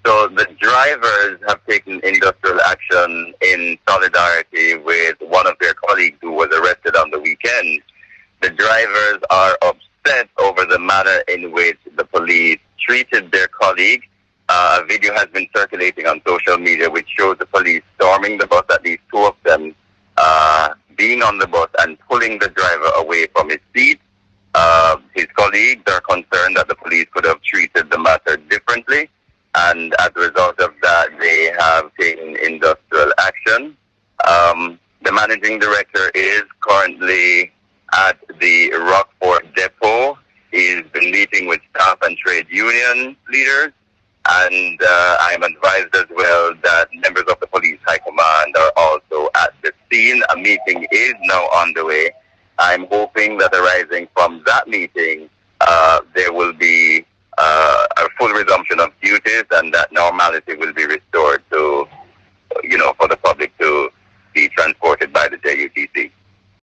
So the drivers have taken industrial action in solidarity with one of their colleagues who was arrested on the weekend. The drivers are upset over the manner in which the police treated their colleague. A video has been circulating on social media which shows the police storming the bus, at least two of them being on the bus and pulling the driver away from his seat. His colleagues are concerned that the police could have treated the matter differently, and as a result of that, they have taken industrial action. The managing director is currently at the Rockport depot. He's been meeting with staff and trade union leaders, and I'm advised as well that members of the police high command are also at the scene. A meeting is now on the way. I'm hoping that arising from that meeting, there will be a full resumption of duties and that normality will be restored.